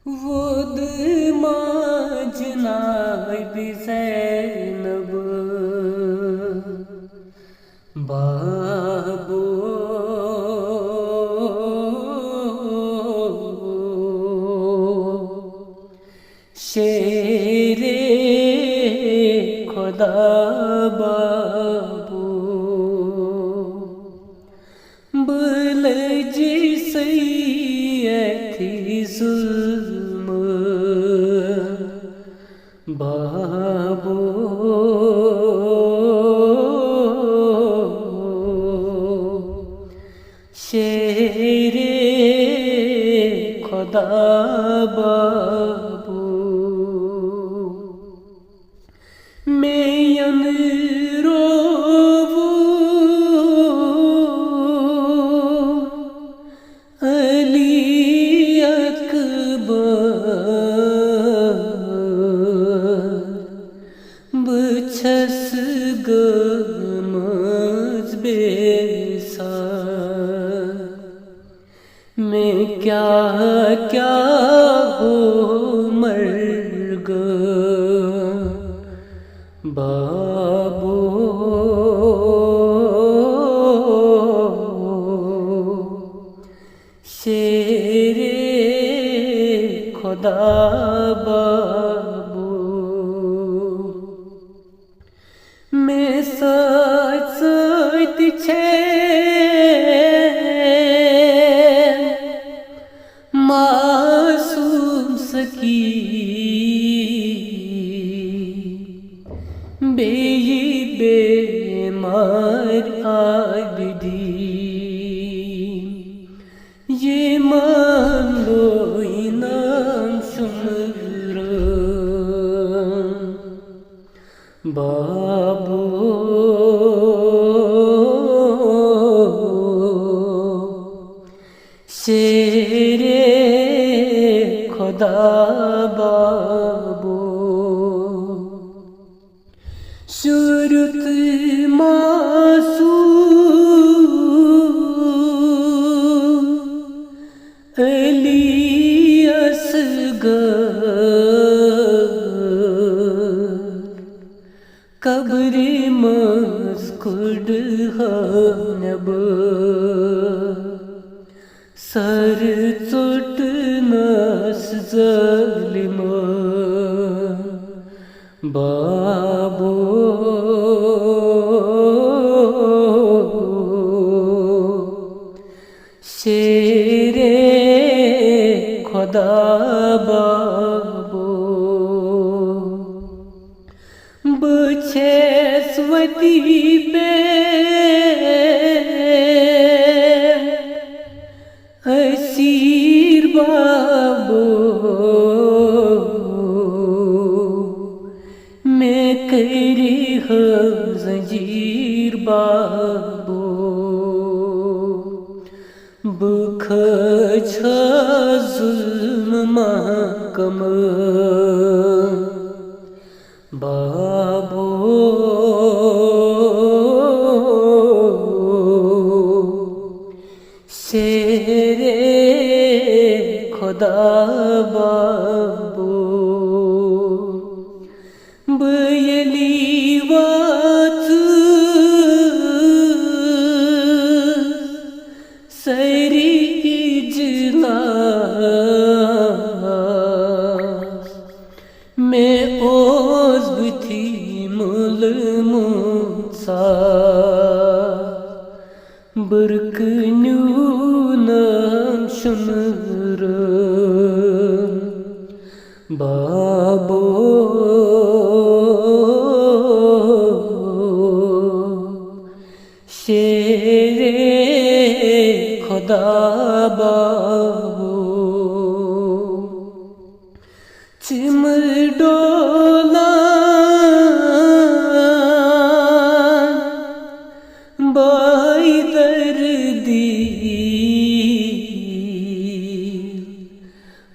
वुद माजनाय बिज़ैनब बाबू शेरे खुदा बाबू बलज सैयथी जुल्म बाबू शेरे खुदा बाबू मैं रोवू अली अकबर बछस गमज बेसार मैं क्या क्या हो मर्ग बाबू शेरे खुदा बाबू मैं सच सच छे मासूम सकी बेई बेमार आबिदी ये मान लो इनाम शुम्र बाबू शेरे खुदा बाबू सूरत मासूम अली असगर कब्र मस्कुड नब सर चोट नस ज़ालिम बाबू शेरे खुदा बाबू बछेसवती पे असीर बाबू मैं करी जंजीर बाबू बुख जुल्म महकम बाबू शेरे खुदा बाबू बयली वात सरी इजलास मैं ओज थी मुल मुसा बरकन्यूनम शुमर बाबू शेरे खुदा बाबू चिमर डोला बाई दर्दी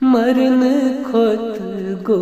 मरन खुद गो